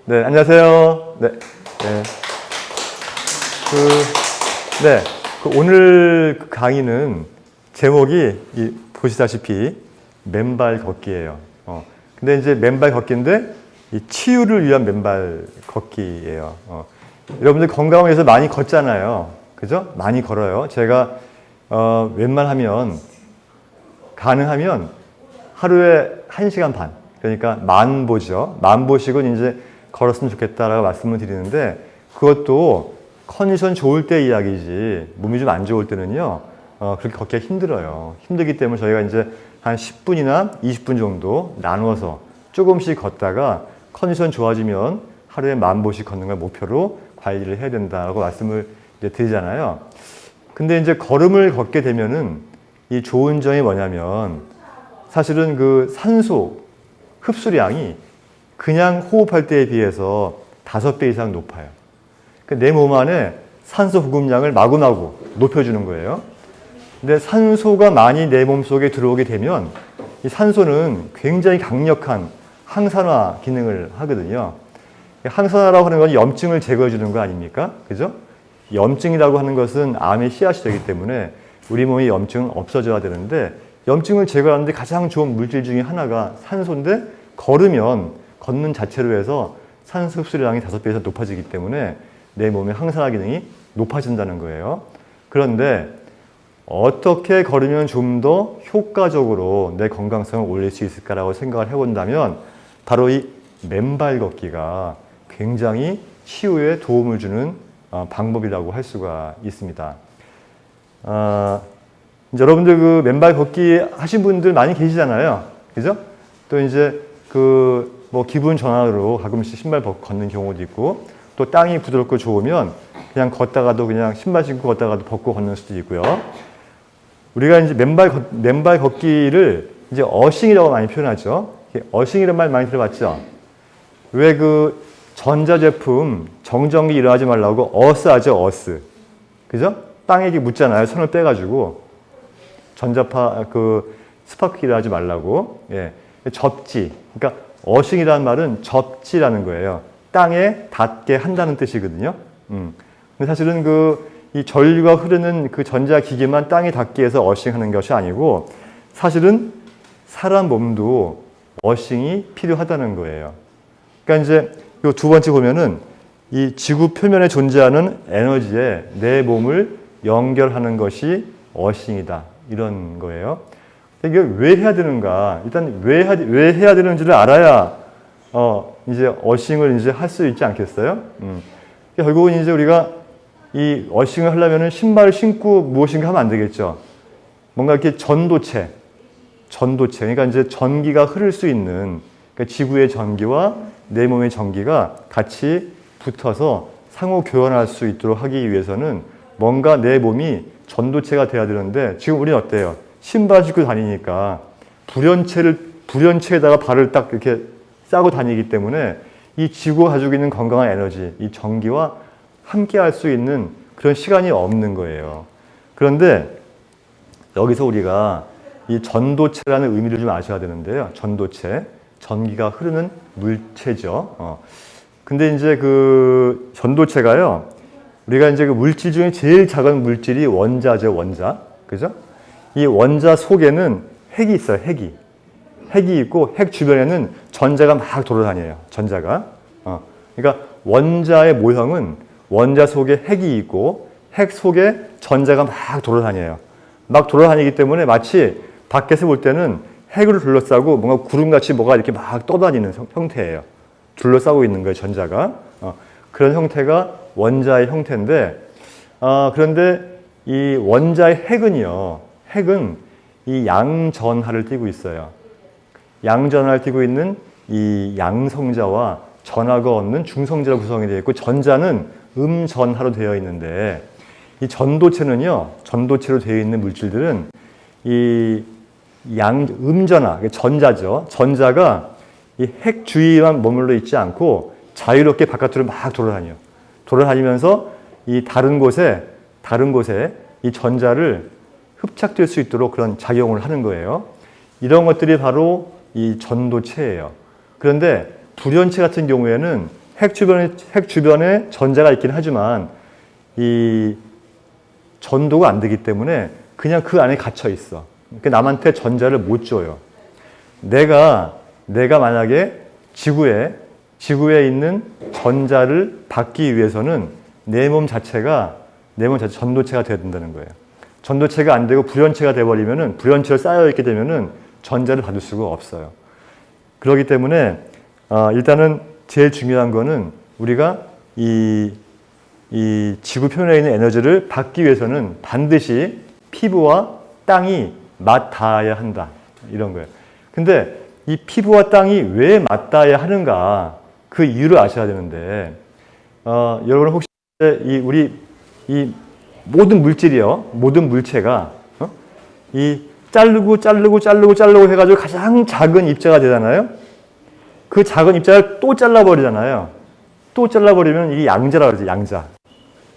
네, 안녕하세요. 네, 오늘 강의는 제목이 보시다시피 맨발 걷기예요. 근데 이제 맨발 걷기인데 이 치유를 위한 맨발 걷기예요. 여러분들 건강을 위해서 많이 걷잖아요. 그죠? 많이 걸어요. 제가 웬만하면 가능하면 하루에 1시간 반, 그러니까 만보죠. 만보씩은 이제 걸었으면 좋겠다라고 말씀을 드리는데, 그것도 컨디션 좋을 때 이야기지 몸이 좀 안 좋을 때는요 그렇게 걷기가 힘들어요. 힘들기 때문에 저희가 이제 한 10분이나 20분 정도 나누어서 조금씩 걷다가 컨디션 좋아지면 하루에 만보씩 걷는 걸 목표로 관리를 해야 된다고 말씀을 이제 드리잖아요. 근데 이제 걸음을 걷게 되면은 이 좋은 점이 뭐냐면, 사실은 그 산소 흡수량이 그냥 호흡할 때에 비해서 5배 이상 높아요. 내 몸 안에 산소 공급량을 마구마구 높여주는 거예요. 근데 산소가 많이 내 몸속에 들어오게 되면 이 산소는 굉장히 강력한 항산화 기능을 하거든요. 항산화라고 하는 건 염증을 제거해 주는 거 아닙니까? 그죠? 염증이라고 하는 것은 암의 씨앗이 되기 때문에 우리 몸의 염증은 없어져야 되는데, 염증을 제거하는데 가장 좋은 물질 중에 하나가 산소인데, 걷는 자체로 해서 산소 흡수량이 5배 이상 높아지기 때문에 내 몸의 항산화 기능이 높아진다는 거예요. 그런데 어떻게 걸으면 좀 더 효과적으로 내 건강성을 올릴 수 있을까라고 생각을 해본다면, 바로 이 맨발 걷기가 굉장히 치유에 도움을 주는 방법이라고 할 수가 있습니다. 이제 여러분들 그 맨발 걷기 하신 분들 많이 계시잖아요. 그죠? 또 이제 기분 전환으로 가끔씩 신발 벗고 걷는 경우도 있고, 또 땅이 부드럽고 좋으면 그냥 걷다가도 그냥 신발 신고 걷다가도 벗고 걷는 수도 있고요. 우리가 이제 맨발 걷기를 이제 어싱이라고 많이 표현하죠. 어싱이라는 말 많이 들어봤죠? 왜 그 전자제품 정전기 일어나지 말라고 어스 하죠, 어스. 그죠? 땅에 묻잖아요. 손을 빼가지고. 전자파, 스파크 일어나지 말라고. 예. 접지. 그러니까 어싱이라는 말은 접지라는 거예요. 땅에 닿게 한다는 뜻이거든요. 근데 사실은 이 전류가 흐르는 그 전자기기만 땅에 닿게 해서 어싱하는 것이 아니고, 사실은 사람 몸도 어싱이 필요하다는 거예요. 그러니까 이제 이 두 번째 보면은 이 지구 표면에 존재하는 에너지에 내 몸을 연결하는 것이 어싱이다, 이런 거예요. 이게 왜 해야 되는가? 일단 왜 해야 되는지를 알아야 이제 어싱을 이제 할 수 있지 않겠어요? 결국은 이제 우리가 이 어싱을 하려면은 신발을 신고 무엇인가 하면 안 되겠죠. 뭔가 이렇게 전도체. 그러니까 이제 전기가 흐를 수 있는, 그러니까 지구의 전기와 내 몸의 전기가 같이 붙어서 상호 교환할 수 있도록 하기 위해서는 뭔가 내 몸이 전도체가 돼야 되는데, 지금 우리는 어때요? 신발 신고 다니니까 불연체에다가 발을 딱 이렇게 싸고 다니기 때문에 이 지구가 가지고 있는 건강한 에너지, 이 전기와 함께 할 수 있는 그런 시간이 없는 거예요. 그런데 여기서 우리가 이 전도체라는 의미를 좀 아셔야 되는데요. 전도체, 전기가 흐르는 물체죠. 근데 이제 그 전도체가요, 우리가 이제 그 물질 중에 제일 작은 물질이 원자죠, 원자. 그죠? 이 원자 속에는 핵이 있어요, 핵이 있고, 핵 주변에는 전자가 막 돌아다녀요, 전자가. 그러니까 원자의 모형은 원자 속에 핵이 있고, 핵 속에 전자가 막 돌아다녀요. 막 돌아다니기 때문에 마치 밖에서 볼 때는 핵으로 둘러싸고 뭔가 구름같이 뭐가 이렇게 막 떠다니는 형태예요. 둘러싸고 있는 거예요, 전자가. 그런 형태가 원자의 형태인데, 그런데 이 원자의 핵은 이 양전하를 띠고 있어요. 양전하를 띠고 있는 이 양성자와 전하가 얻는 중성자로 구성이 되어 있고, 전자는 음전하로 되어 있는데, 이 전도체로 되어 있는 물질들은 이 음전하, 전자죠. 전자가 이 핵 주위에만 머물러 있지 않고 자유롭게 바깥으로 막 돌아다니면서 이 다른 곳에 이 전자를 흡착될 수 있도록 그런 작용을 하는 거예요. 이런 것들이 바로 이 전도체예요. 그런데 불연체 같은 경우에는 핵 주변에 전자가 있긴 하지만 이 전도가 안 되기 때문에 그냥 그 안에 갇혀 있어. 그러니까 남한테 전자를 못 줘요. 내가 만약에 지구에 있는 전자를 받기 위해서는 내 몸 자체가 전도체가 되어야 된다는 거예요. 전도체가 안 되고 불연체가 돼버리면은, 불연체로 쌓여있게 되면은 전자를 받을 수가 없어요. 그렇기 때문에 일단은 제일 중요한 거는 우리가 이 지구 표면에 있는 에너지를 받기 위해서는 반드시 피부와 땅이 맞닿아야 한다. 이런 거예요. 근데 이 피부와 땅이 왜 맞닿아야 하는가, 그 이유를 아셔야 되는데, 여러분 혹시 이 모든 물질이요, 모든 물체가 이 자르고 해가지고 가장 작은 입자가 되잖아요. 그 작은 입자를 또 잘라버리잖아요. 또 잘라버리면 이게 양자라고 그러지, 양자.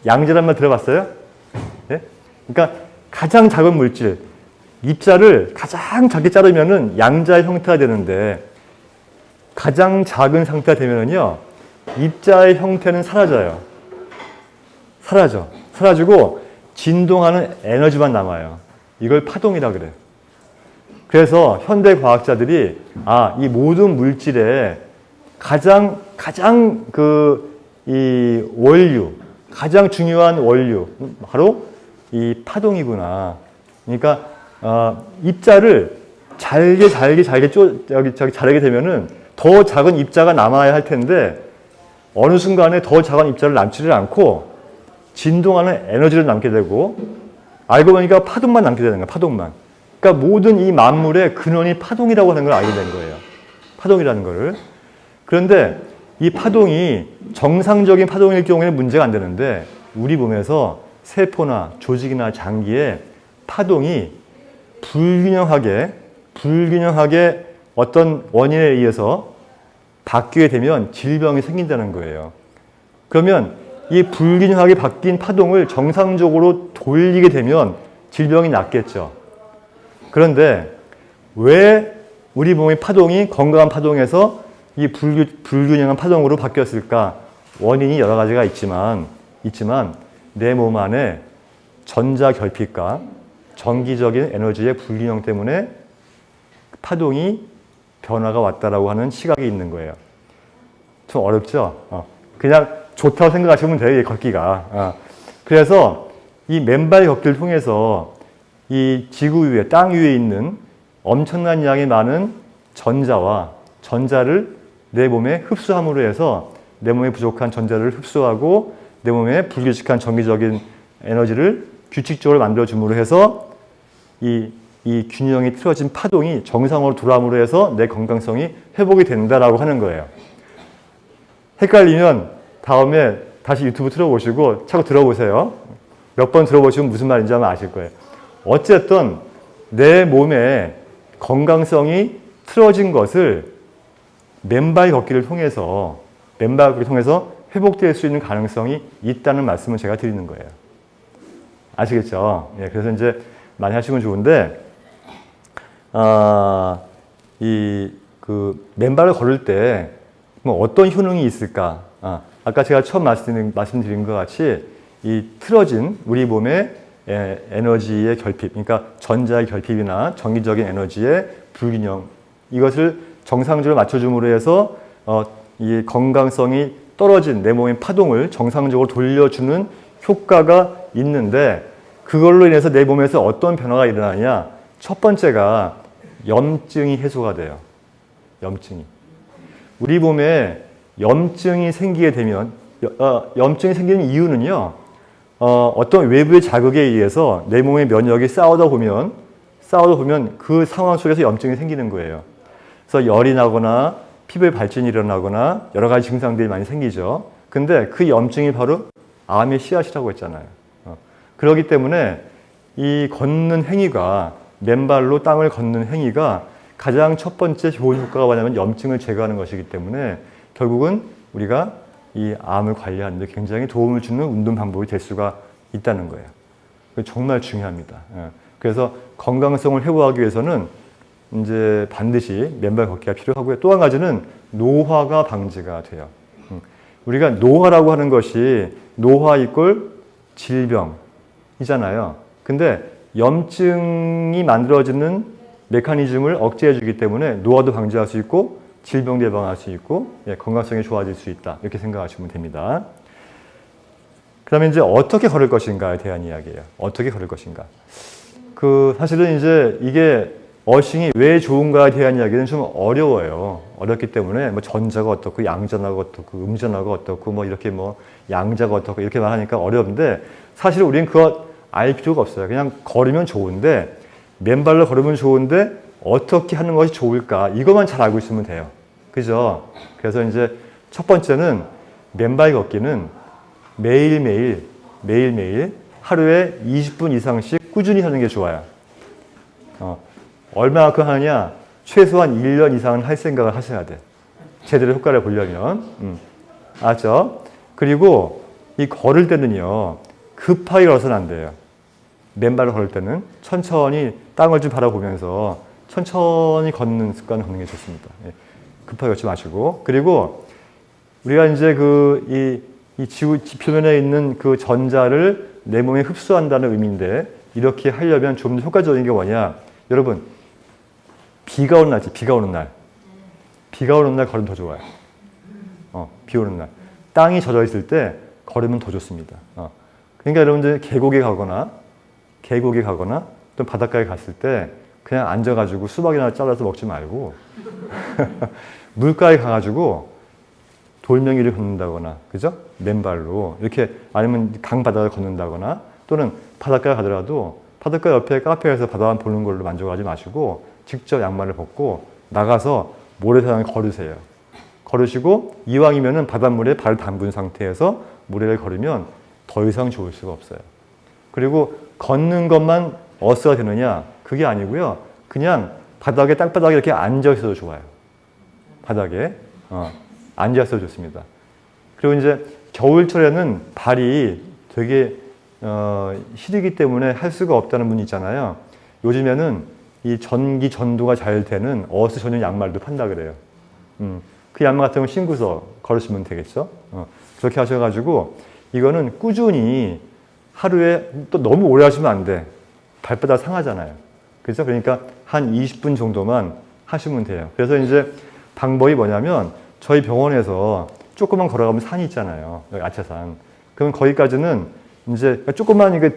양자란 말 들어봤어요? 네? 그러니까 가장 작은 물질, 입자를 가장 작게 자르면은 양자의 형태가 되는데, 가장 작은 상태가 되면은요, 입자의 형태는 사라져요. 사라지고 진동하는 에너지만 남아요. 이걸 파동이라 그래. 그래서 현대 과학자들이 이 모든 물질의 가장 이 원료, 가장 중요한 원료, 바로 이 파동이구나. 그러니까 입자를 잘게 자르게 되면은 더 작은 입자가 남아야 할 텐데, 어느 순간에 더 작은 입자를 남지를 않고 진동하는 에너지를 남게 되고, 알고 보니까 파동만 남게 되는 거야. 파동만. 그러니까 모든 이 만물의 근원이 파동이라고 하는 걸 알게 된 거예요. 파동이라는 거를. 그런데 이 파동이 정상적인 파동일 경우에는 문제가 안 되는데, 우리 몸에서 세포나 조직이나 장기에 파동이 불균형하게 어떤 원인에 의해서 바뀌게 되면 질병이 생긴다는 거예요. 그러면 이 불균형하게 바뀐 파동을 정상적으로 돌리게 되면 질병이 낫겠죠. 그런데 왜 우리 몸의 파동이 건강한 파동에서 이 불균형한 파동으로 바뀌었을까? 원인이 여러 가지가 있지만 내 몸 안에 전자 결핍과 전기적인 에너지의 불균형 때문에 파동이 변화가 왔다라고 하는 시각이 있는 거예요. 좀 어렵죠? 그냥 좋다고 생각하시면 돼요, 이 걷기가. 그래서 이 맨발 걷기를 통해서 이 지구 위에, 땅 위에 있는 엄청난 양의 많은 전자를 내 몸에 흡수함으로 해서 내 몸에 부족한 전자를 흡수하고 내 몸에 불규칙한 전기적인 에너지를 규칙적으로 만들어줌으로 해서 이 균형이 틀어진 파동이 정상으로 돌아옴으로 해서 내 건강성이 회복이 된다라고 하는 거예요. 헷갈리면 다음에 다시 유튜브 틀어보시고 차고 들어보세요. 몇 번 들어보시면 무슨 말인지 아마 아실 거예요. 어쨌든 내 몸의 건강성이 틀어진 것을 맨발 걷기를 통해서 회복될 수 있는 가능성이 있다는 말씀을 제가 드리는 거예요. 아시겠죠? 예, 그래서 이제 많이 하시면 좋은데, 맨발을 걸을 때 뭐 어떤 효능이 있을까? 아까 제가 처음 말씀드린 것 같이 이 틀어진 우리 몸의 에너지의 결핍, 그러니까 전자의 결핍이나 전기적인 에너지의 불균형, 이것을 정상적으로 맞춰줌으로 해서 이 건강성이 떨어진 내 몸의 파동을 정상적으로 돌려주는 효과가 있는데, 그걸로 인해서 내 몸에서 어떤 변화가 일어나냐? 첫 번째가 염증이 해소가 돼요. 염증이. 우리 몸에 염증이 생기게 되면, 염증이 생기는 이유는요, 어떤 외부의 자극에 의해서 내 몸의 면역이 싸우다 보면 그 상황 속에서 염증이 생기는 거예요. 그래서 열이 나거나 피부에 발진이 일어나거나 여러 가지 증상들이 많이 생기죠. 근데 그 염증이 바로 암의 씨앗이라고 했잖아요. 그렇기 때문에 이 걷는 행위가, 맨발로 땅을 걷는 행위가 가장 첫 번째 좋은 효과가 뭐냐면 염증을 제거하는 것이기 때문에 결국은 우리가 이 암을 관리하는 데 굉장히 도움을 주는 운동 방법이 될 수가 있다는 거예요. 정말 중요합니다. 그래서 건강성을 회복하기 위해서는 이제 반드시 맨발 걷기가 필요하고요. 또 한 가지는 노화가 방지가 돼요. 우리가 노화라고 하는 것이 노화 이꼴 질병이잖아요. 근데 염증이 만들어지는 메커니즘을 억제해 주기 때문에 노화도 방지할 수 있고 질병도 예방할 수 있고 건강성이 좋아질 수 있다. 이렇게 생각하시면 됩니다. 그 다음에 이제 어떻게 걸을 것인가에 대한 이야기예요. 어떻게 걸을 것인가. 사실은 이제 이게 어싱이 왜 좋은가에 대한 이야기는 좀 어려워요. 어렵기 때문에 뭐 전자가 어떻고 양전하가 어떻고 음전하가 어떻고 뭐 이렇게 뭐 양자가 어떻고 이렇게 말하니까 어려운데 사실 우리는 그거 알 필요가 없어요. 그냥 걸으면 좋은데 맨발로 걸으면 좋은데 어떻게 하는 것이 좋을까 이것만 잘 알고 있으면 돼요. 그죠? 그래서 이제 첫 번째는 맨발 걷기는 매일매일 하루에 20분 이상씩 꾸준히 하는 게 좋아요. 얼마만큼 하느냐? 최소한 1년 이상은 할 생각을 하셔야 돼. 제대로 효과를 보려면. 알죠? 그리고 이 걸을 때는요. 급하게 걸어서는 안 돼요. 맨발로 걸을 때는 천천히 땅을 좀 바라보면서 천천히 걷는 습관을 걷는 게 좋습니다. 급하게 걷지 마시고. 그리고 우리가 이제 이 지구 지표면에 있는 그 전자를 내 몸에 흡수한다는 의미인데 이렇게 하려면 좀 더 효과적인 게 뭐냐? 여러분, 비가 오는 날지, 비가 오는 날. 비가 오는 날 걸으면 더 좋아요. 비 오는 날. 땅이 젖어 있을 때 걸으면 더 좋습니다. 그러니까 여러분들 계곡에 가거나 또 바닷가에 갔을 때 그냥 앉아가지고 수박이나 잘라서 먹지 말고 물가에 가가지고 돌멩이를 걷는다거나, 그죠? 맨발로 이렇게 아니면 강바다를 걷는다거나 또는 바닷가에 가더라도 바닷가 옆에 카페에서 바다만 보는 걸로 만족하지 마시고 직접 양말을 벗고 나가서 모래사장을 걸으세요. 걸으시고 이왕이면은 바닷물에 발을 담근 상태에서 모래를 걸으면 더 이상 좋을 수가 없어요. 그리고 걷는 것만 어스가 되느냐? 그게 아니고요. 그냥 바닥에 땅바닥에 이렇게 앉아 있어도 좋아요. 바닥에 앉아 있어도 좋습니다. 그리고 이제 겨울철에는 발이 되게 시리기 때문에 할 수가 없다는 분이 있잖아요. 요즘에는 이 전기 전도가 잘 되는 어스 전용 양말도 판다 그래요. 그 양말 같은 거 신고서 걸으시면 되겠죠. 그렇게 하셔가지고 이거는 꾸준히 하루에 또 너무 오래 하시면 안 돼. 발바닥 상하잖아요. 그렇죠? 그러니까 한 20분 정도만 하시면 돼요. 그래서 이제 방법이 뭐냐면 저희 병원에서 조금만 걸어가면 산이 있잖아요. 여기 아차산. 그럼 거기까지는 이제 조그만 이게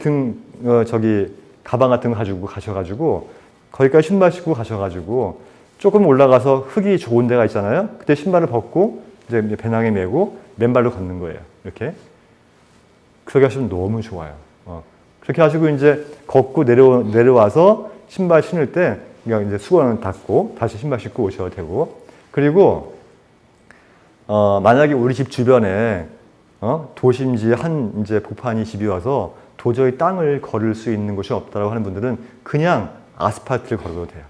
가방 같은 거 가지고 가셔가지고 거기까지 신발 신고 가셔가지고 조금 올라가서 흙이 좋은 데가 있잖아요. 그때 신발을 벗고 이제 배낭에 메고 맨발로 걷는 거예요. 이렇게. 그렇게 하시면 너무 좋아요. 그렇게 하시고 이제 걷고 내려와서 신발 신을 때 그냥 이제 수건을 닫고 다시 신발 신고 오셔도 되고. 그리고 만약에 우리 집 주변에 도심지에 한 이제 복판이 집이 와서 도저히 땅을 걸을 수 있는 곳이 없다고 하는 분들은 그냥 아스팔트를 걸어도 돼요.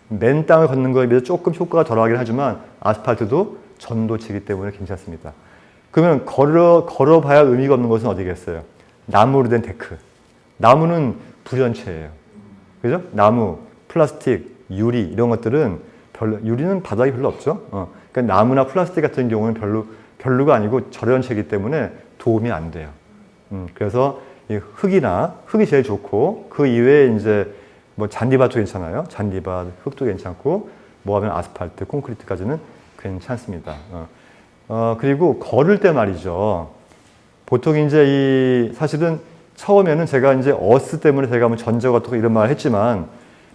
맨 땅을 걷는 거에 비해서 조금 효과가 덜하긴 하지만 아스팔트도 전도체이기 때문에 괜찮습니다. 그러면 걸어봐야 의미가 없는 것은 어디겠어요? 나무로 된 데크. 나무는 불연체예요. 그죠? 나무, 플라스틱, 유리 이런 것들은 유리는 바닥이 별로 없죠. 그러니까 나무나 플라스틱 같은 경우는 별로가 아니고 절연체이기 때문에 도움이 안 돼요. 그래서 이 흙이 제일 좋고 그 이외에 이제 뭐 잔디밭도 괜찮아요. 잔디밭, 흙도 괜찮고 뭐 하면 아스팔트, 콘크리트까지는 괜찮습니다. 그리고 걸을 때 말이죠. 보통 이제 사실은 처음에는 제가 이제 어스 때문에 제가 뭐 전자가 어떻고 이런 말을 했지만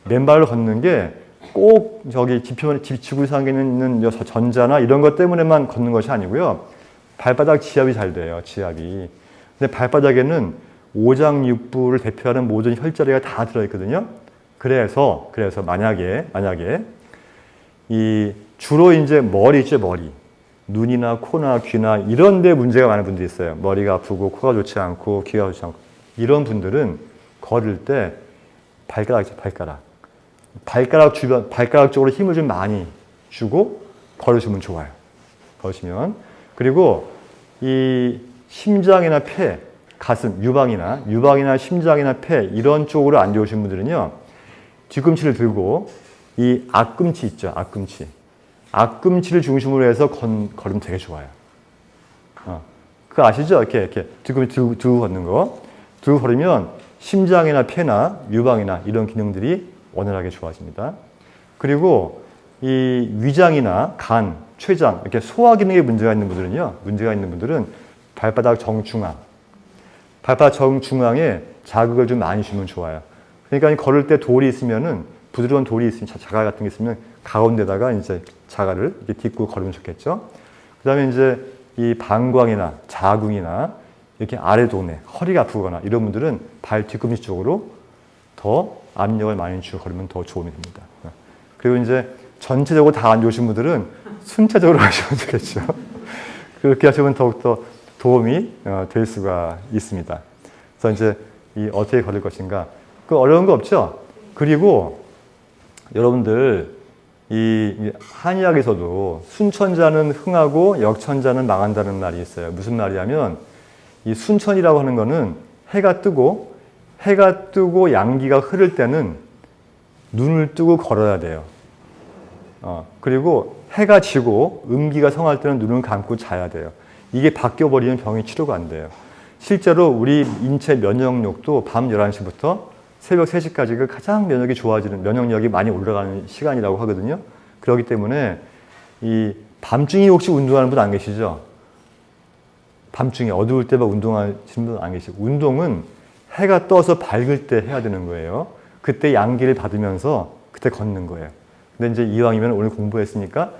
맨발로 걷는 게 꼭 저기 지구상에 있는 전자나 이런 것 때문에만 걷는 것이 아니고요. 발바닥 지압이 잘 돼요. 지압이. 근데 발바닥에는 오장육부를 대표하는 모든 혈자리가 다 들어있거든요. 그래서 만약에 이 주로 이제 머리 있죠, 머리. 눈이나 코나 귀나 이런 데 문제가 많은 분들이 있어요. 머리가 아프고 코가 좋지 않고 귀가 좋지 않고 이런 분들은 걸을 때 발가락이죠, 발가락 주변, 발가락 쪽으로 힘을 좀 많이 주고 걸으시면 좋아요. 걸으시면. 그리고 이 심장이나 폐, 가슴, 유방이나 심장이나 폐 이런 쪽으로 안 좋으신 분들은요. 뒤꿈치를 들고 이 앞꿈치 있죠, 앞꿈치를 중심으로 해서 걸으면 되게 좋아요. 그거 아시죠? 이렇게 뒤꿈치 두고 걷는 거. 두고 걸으면 심장이나 폐나 유방이나 이런 기능들이 원활하게 좋아집니다. 그리고 이 위장이나 간, 췌장, 이렇게 소화 기능에 문제가 있는 분들은 발바닥 정중앙, 발바닥 정중앙에 자극을 좀 많이 주면 좋아요. 그러니까 걸을 때 돌이 있으면은 부드러운 돌이 있으면 자갈 같은 게 있으면 가운데다가 이제 자갈을 이렇게 딛고 걸으면 좋겠죠. 그다음에 이제 이 방광이나 자궁이나 이렇게 아래 동네, 허리가 아프거나 이런 분들은 발 뒤꿈치 쪽으로 더 압력을 많이 주고 걸으면 더 도움이 됩니다. 그리고 이제 전체적으로 다 안 좋으신 분들은 순차적으로 하시면 되겠죠. 그렇게 하시면 더욱더 도움이 될 수가 있습니다. 그래서 이제 어떻게 걸을 것인가. 그 어려운 거 없죠? 그리고 여러분들 이 한의학에서도 순천자는 흥하고 역천자는 망한다는 말이 있어요. 무슨 말이냐면 이 순천이라고 하는 거는 해가 뜨고 양기가 흐를 때는 눈을 뜨고 걸어야 돼요. 그리고 해가 지고 음기가 성할 때는 눈을 감고 자야 돼요. 이게 바뀌어버리면 병이 치료가 안 돼요. 실제로 우리 인체 면역력도 밤 11시부터 새벽 3시까지가 가장 면역이 좋아지는, 면역력이 많이 올라가는 시간이라고 하거든요. 그렇기 때문에 이 밤중에 혹시 운동하는 분 안 계시죠? 밤중에 어두울 때 막 운동하시는 분 안 계시죠? 운동은 해가 떠서 밝을 때 해야 되는 거예요. 그때 양기를 받으면서 그때 걷는 거예요. 근데 이제 이왕이면 오늘 공부했으니까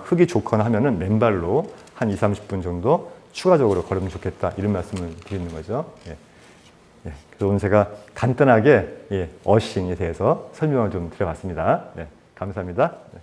흙이 좋거나 하면은 맨발로 한 20-30분 정도 추가적으로 걸으면 좋겠다. 이런 말씀을 드리는 거죠. 예. 예. 그래서 오늘 제가 간단하게 어싱에 대해서 설명을 좀 드려봤습니다. 네. 감사합니다. 네.